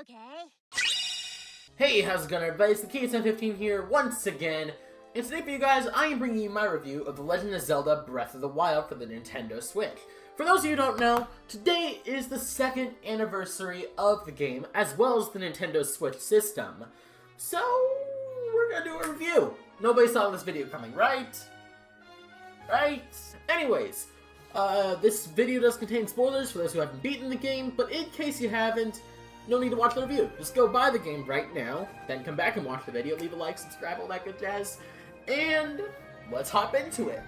Okay. Hey, how's it going, everybody? It's the KS1015 here once again, and today for you guys, I am bringing you my review of The Legend of Zelda Breath of the Wild for the Nintendo Switch. For those of you who don't know, today is the second anniversary of the game, as well as the Nintendo Switch system. So, we're gonna do a review. Nobody saw this video coming, right? Right? Anyways, this video does contain spoilers for those who haven't beaten the game, but in case you haven't, no need to watch the review. Just go buy the game right now, then come back and watch the video, leave a like, subscribe, all that good jazz, and let's hop into it.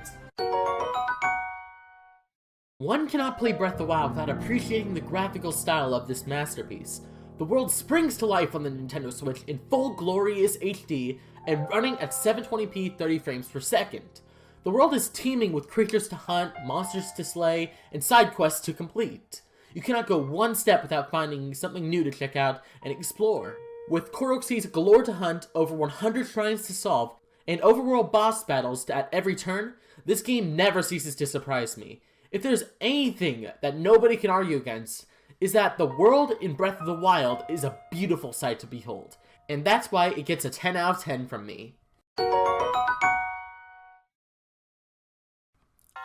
One cannot play Breath of the Wild without appreciating the graphical style of this masterpiece. The world springs to life on the Nintendo Switch in full glorious HD and running at 720p 30 frames per second. The world is teeming with creatures to hunt, monsters to slay, and side quests to complete. You cannot go one step without finding something new to check out and explore. With Koroksi's galore to hunt, over 100 shrines to solve, and overworld boss battles at every turn, this game never ceases to surprise me. If there's anything that nobody can argue against, is that the world in Breath of the Wild is a beautiful sight to behold, and that's why it gets a 10 out of 10 from me.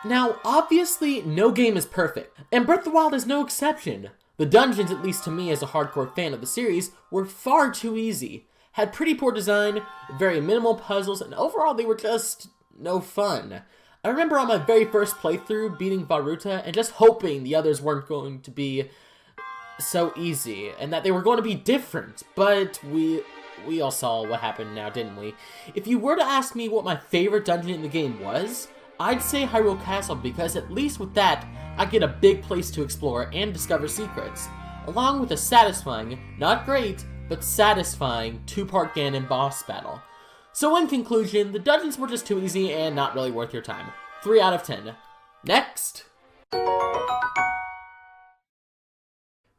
Now, obviously, no game is perfect, and Breath of the Wild is no exception. The dungeons, at least to me as a hardcore fan of the series, were far too easy, had pretty poor design, very minimal puzzles, and overall they were just no fun. I remember on my very first playthrough beating Varuta and just hoping the others weren't going to be so easy, and that they were going to be different, but we all saw what happened now, didn't we? If you were to ask me what my favorite dungeon in the game was, I'd say Hyrule Castle, because at least with that, I get a big place to explore and discover secrets, along with a satisfying, not great, but satisfying 2-part Ganon boss battle. So in conclusion, the dungeons were just too easy and not really worth your time. 3 out of 10. Next!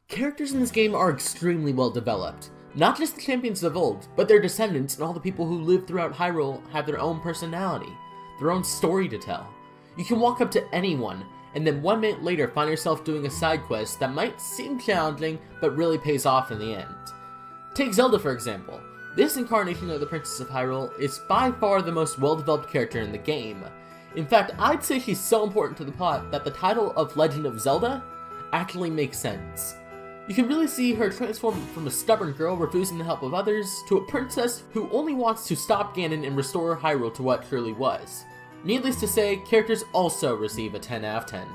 Characters in this game are extremely well developed. Not just the champions of old, but their descendants and all the people who live throughout Hyrule have their own personality, their own story to tell. You can walk up to anyone, and then 1 minute later find yourself doing a side quest that might seem challenging, but really pays off in the end. Take Zelda for example. This incarnation of the Princess of Hyrule is by far the most well-developed character in the game. In fact, I'd say she's so important to the plot that the title of Legend of Zelda actually makes sense. You can really see her transform from a stubborn girl refusing the help of others to a princess who only wants to stop Ganon and restore Hyrule to what truly was. Needless to say, characters also receive a 10 out of 10.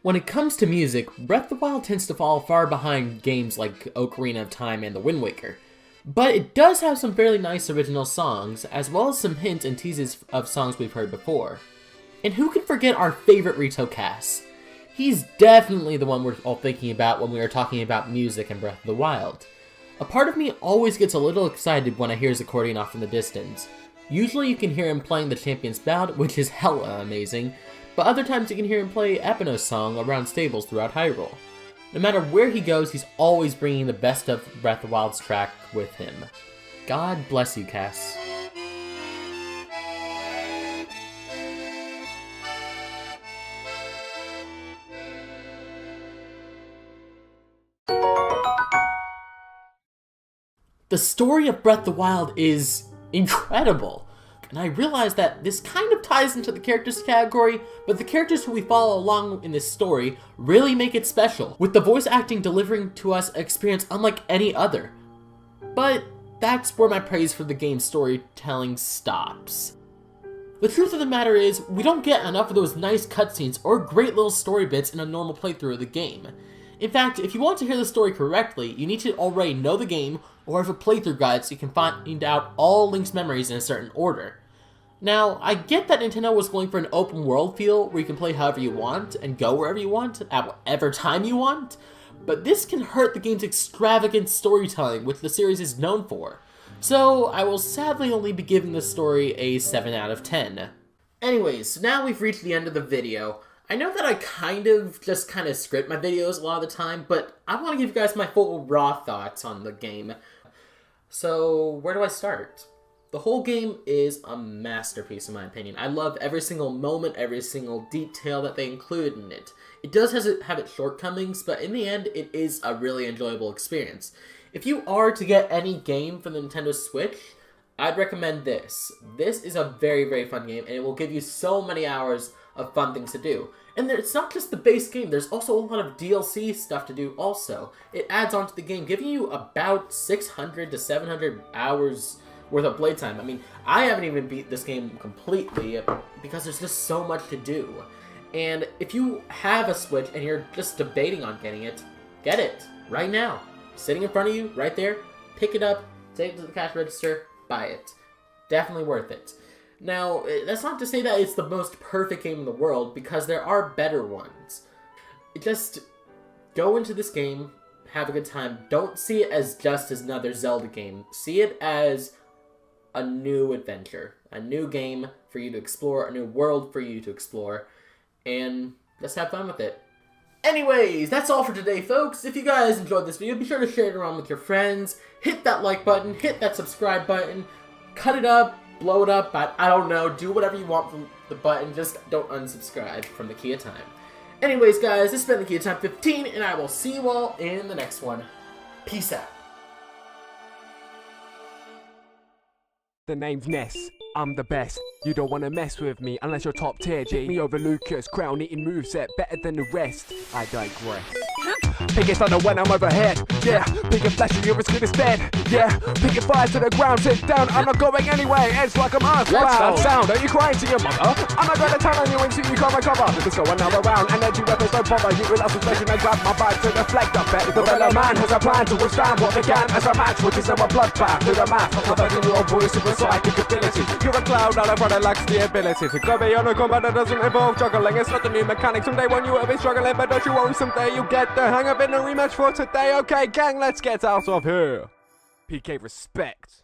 When it comes to music, Breath of the Wild tends to fall far behind games like Ocarina of Time and The Wind Waker. But it does have some fairly nice original songs, as well as some hints and teases of songs we've heard before. And who can forget our favorite Rito Cass? He's definitely the one we're all thinking about when we are talking about music in Breath of the Wild. A part of me always gets a little excited when I hear his accordion off in the distance. Usually you can hear him playing the Champion's Ballad, which is hella amazing, but other times you can hear him play Epino's song around stables throughout Hyrule. No matter where he goes, he's always bringing the best of Breath of the Wild's track with him. God bless you, Cass. The story of Breath of the Wild is incredible, and I realize that this kind of ties into the characters category, but the characters who we follow along in this story really make it special, with the voice acting delivering to us an experience unlike any other. But that's where my praise for the game's storytelling stops. The truth of the matter is, we don't get enough of those nice cutscenes or great little story bits in a normal playthrough of the game. In fact, if you want to hear the story correctly, you need to already know the game or have a playthrough guide so you can find out all Link's memories in a certain order. Now, I get that Nintendo was going for an open world feel where you can play however you want and go wherever you want at whatever time you want, but this can hurt the game's extravagant storytelling, which the series is known for. So, I will sadly only be giving the story a 7 out of 10. Anyways, now we've reached the end of the video. I know that I kind of script my videos a lot of the time, but I want to give you guys my full raw thoughts on the game. So, where do I start? The whole game is a masterpiece in my opinion. I love every single moment, every single detail that they include in it. It does have its shortcomings, but in the end, it is a really enjoyable experience. If you are to get any game for the Nintendo Switch, I'd recommend this. This is a very, very fun game, and it will give you so many hours of fun things to do. And it's not just the base game, there's also a lot of DLC stuff to do also. It adds on to the game, giving you about 600 to 700 hours worth of playtime. I mean, I haven't even beat this game completely because there's just so much to do. And if you have a Switch and you're just debating on getting it, get it right now. Sitting in front of you, right there, pick it up, take it to the cash register, buy it. Definitely worth it. Now, that's not to say that it's the most perfect game in the world, because there are better ones. Just go into this game, have a good time. Don't see it as just another Zelda game. See it as a new adventure, a new game for you to explore, a new world for you to explore, and just have fun with it. Anyways, that's all for today, folks. If you guys enjoyed this video, be sure to share it around with your friends. Hit that like button, hit that subscribe button, cut it up, blow it up, I don't know, do whatever you want from the button, just don't unsubscribe from the Key of Time. Anyways, guys, this has been the Key of Time 15, and I will see you all in the next one. Peace out. The name's Ness, I'm the best. You don't wanna mess with me unless you're top tier, G. Me over Lucas, crown eating moveset, better than the rest. I digress. Pick it thunder when I'm overhead, yeah. Pick it flash and you're as good as dead, yeah. Pick it fire to the ground, sit down, I'm not going anywhere. It's like I'm earthbound. What's that sound? Are you crying to your mother? I'm not gonna turn on you until you can't recover. Let's go another round, energy weapons don't bother. You without suspension and grab my vibe to deflect the bet. The better man has a plan to withstand what began as a match, which is a bloodbath to the math. Perverting your voice with psychic ability. You're a cloud, not a brother lacks the ability to go beyond a combat that doesn't involve juggling. It's not the new mechanic. Someday when you will be struggling, but don't you worry, someday you get the hang of it. In a rematch for today. Okay, gang, let's get out of here. PK respect.